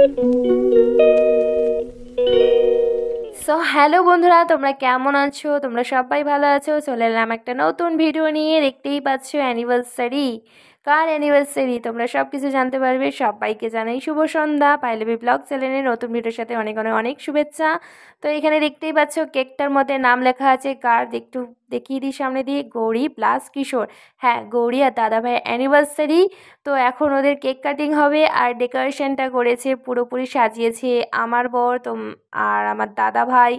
So hello বন্ধুরা, তোমরা কেমন আছো? তোমরা সবাই ভালো আছো? চলে এলাম একটা নতুন ভিডিও নিয়ে। দেখতেই পাচ্ছ অ্যানিভার্সারি। কার অ্যানিভার্সারি তোমরা সব কিছু জানতে পারবে। সবাইকে জানাই শুভ সন্ধ্যা। পাইলেবি ব্লগ চ্যানেলের নতুন ভিডিওর সাথে অনেক অনেক অনেক শুভেচ্ছা। তো এখানে দেখতেই পাচ্ছ কেকটার মধ্যে নাম লেখা আছে কার, একটু দেখিয়ে দিই সামনে দিয়ে, গৌরী প্লাস কিশোর। হ্যাঁ, গৌরী আর দাদাভাইয়ের অ্যানিভার্সারি। তো এখন ওদের কেক কাটিং হবে আর ডেকোরেশনটা করেছে, পুরোপুরি সাজিয়েছে আমার বর তো আর আমার দাদা ভাই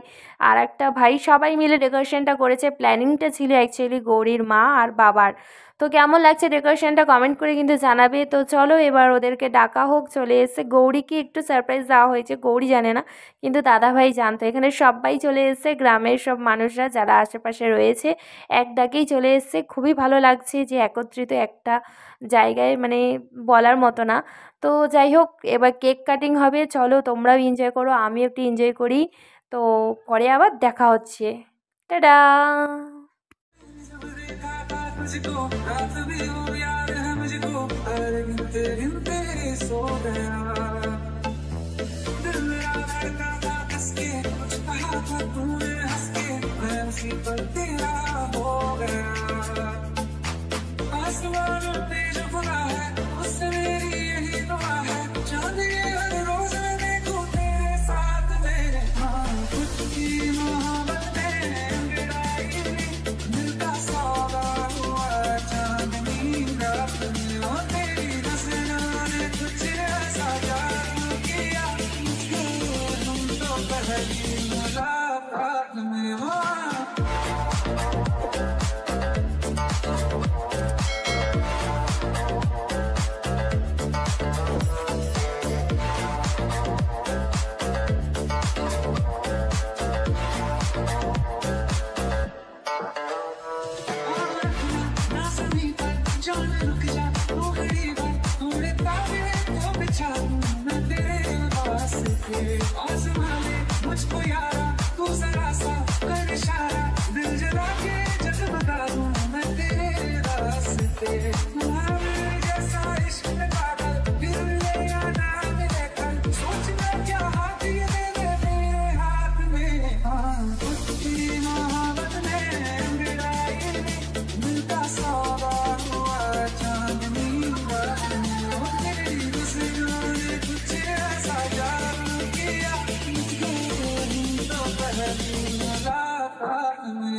আর একটা ভাই, সবাই মিলে ডেকোরেশনটা করেছে। প্ল্যানিংটা ছিল অ্যাকচুয়ালি গৌরীর মা আর বাবার। তো কেমন লাগছে ডেকোরেশনটা কমেন্ট করে কিন্তু জানাবে। তো চলো এবার ওদেরকে ডাকা হোক। চলে এসে গৌরীকে একটু সারপ্রাইজ দেওয়া হয়েছে, গৌরী জানে না কিন্তু দাদাভাই জানতো। এখানে সবাই চলে এসছে, গ্রামের সব মানুষরা যারা আশেপাশে রয়েছে এক ডাকেই চলে এসছে। খুবই ভালো লাগছে যে একত্রিত একটা জায়গায়, মানে বলার মতো না। তো যাই হোক, এবার কেক কাটিং হবে। চলো তোমরাও এনজয় করো, আমি একটু এনজয় করি। তো পরে আবার দেখা হচ্ছে। টাটা। मुझको यारा तू जरा सा कर इशारा, दिल जला के जगमगा दूं मैं तेरे रास्ते। जैसा इश्क में पागल फिर ले आना मेरे कल, सोचना क्या हाथ ये दे दे मेरे हाथ में। खुद की मोहब्बत में अंगड़ाई दिल का सौदा हुआ चांदनी रात में। वो तेरी गुज़रों ने कुछ ऐसा जादू किया, मुझको तो पहली मुलाकात में।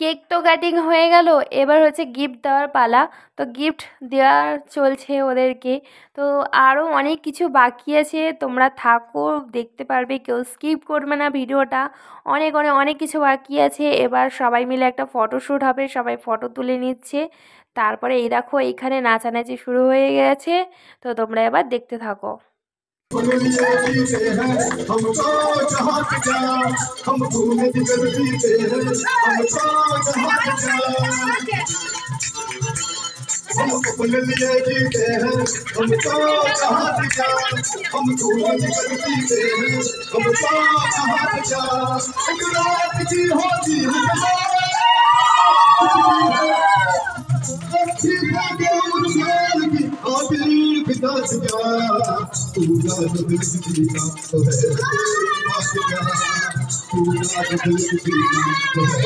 কেক তো কাটিং হয়ে গেল, এবার হচ্ছে গিফট দেওয়ার পালা। তো গিফট দেওয়া চলছে ওদেরকে। তো আরও অনেক কিছু বাকি আছে, তোমরা থাকো দেখতে পারবে, কেউ স্কিপ করবে না ভিডিওটা। অনেক অনেক অনেক কিছু বাকি আছে। এবার সবাই মিলে একটা ফটোশ্যুট হবে, সবাই ফটো তুলে নিচ্ছে। তারপরে এই দেখো এইখানে নাচানাচি শুরু হয়ে গেছে। তো তোমরা এবার দেখতে থাকো। हम अपने लिए जीते हैं, हम तो चाहत जा, हम धूल निकल जीते हैं, हम तो चाहत जा। एक रात की होती है अच्छी बातें उछाल की आदिल पिता से जा, पूरा जो दिल की जीता तो है पूरा जो दिल की जीता तो है।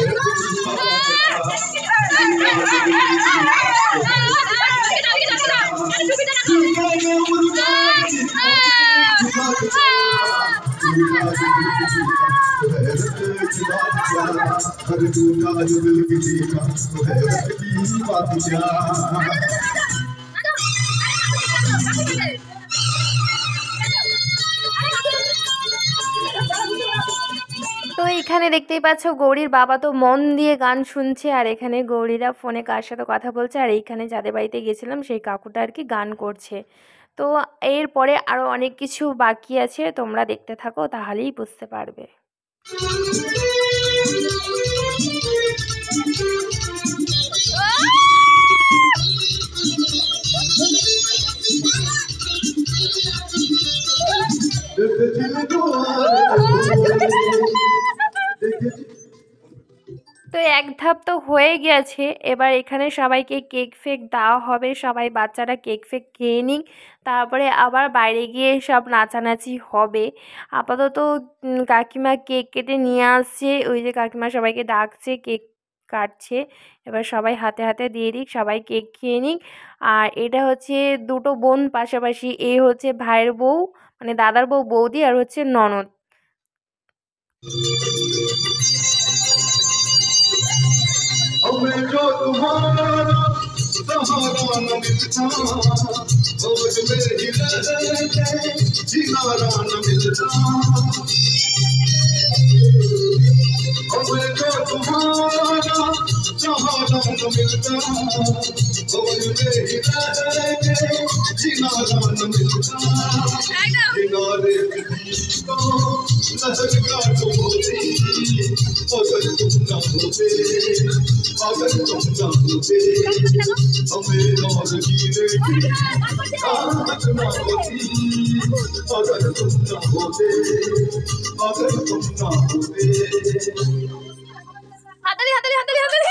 हर टूटा जो दिल किसी का तो है उसकी बात क्या। তো এখানে দেখতেই পাচ্ছ গৌরীর বাবা তো মন দিয়ে গান শুনছে, আর এখানে গৌরীরা ফোনে কার সাথে কথা বলছে, আর এইখানে যাদের বাড়িতে গেছিলাম সেই কাকুটা আর কি গান করছে। তো এরপরে আরও অনেক কিছু বাকি আছে, তোমরা দেখতে থাকো তাহলেই বুঝতে পারবে। তো এক ধাপ তো হয়ে গেছে, এবার এখানে সবাইকে কেক ফেক দেওয়া হবে, সবাই বাচ্চারা কেক ফেক খেয়ে নিক, তারপরে আবার বাইরে গিয়ে সব নাচানাচি হবে। আপাতত কাকিমা কেক কেটে নিয়ে আসছে, ওই যে কাকিমা সবাইকে ডাকছে, কেক কাটছে, এবার সবাই হাতে হাতে দিয়ে দিক, সবাই কেক খেয়ে নিক। আর এটা হচ্ছে দুটো বোন পাশাপাশি, এ হচ্ছে ভাইয়ের বউ মানে দাদার বউ বৌদি, আর হচ্ছে ননদ। जो तुम्हारा सहारा न मिलता और मेरी किनारा न मिलता जो तुम्हारा सहारा न मिलता और मेरी किनारा न मिलता किनारे तो लहर का तुम होती अगर तुम न होते अगर तुम न होते हमें और जीने की ताकत न होती अगर तुम न होते अगर तुम न होते। हाताली हाताली हाताली हाताली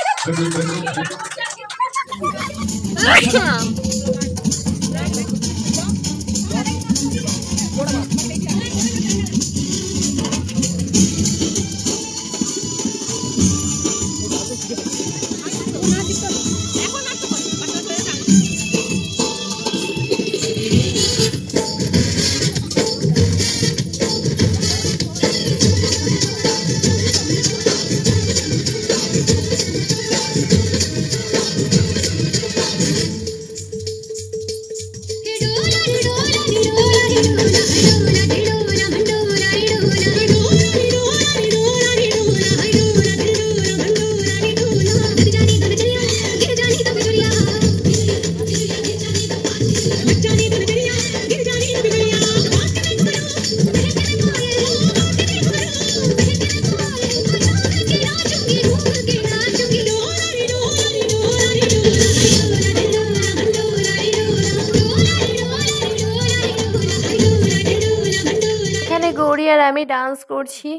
গৌরী আর আমি ডান্স করছি।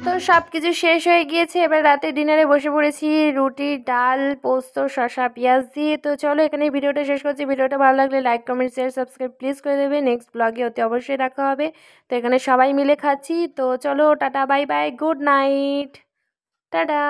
তো সব কিছু শেষ হয়ে গিয়েছে, এবার রাতে ডিনারে বসে পড়েছি রুটি, ডাল, পোস্ত, শসা, পেঁয়াজ দিয়ে। তো চলো এখানে ভিডিওটা শেষ করছি। ভিডিওটা ভালো লাগলে like, comment, share, subscribe please করে দেবে। নেক্সট ব্লগে অতি অবশ্যই দেখা হবে। তো এখানে সবাই মিলে খাচ্ছি। তো চলো tata, bye bye, good night, tata.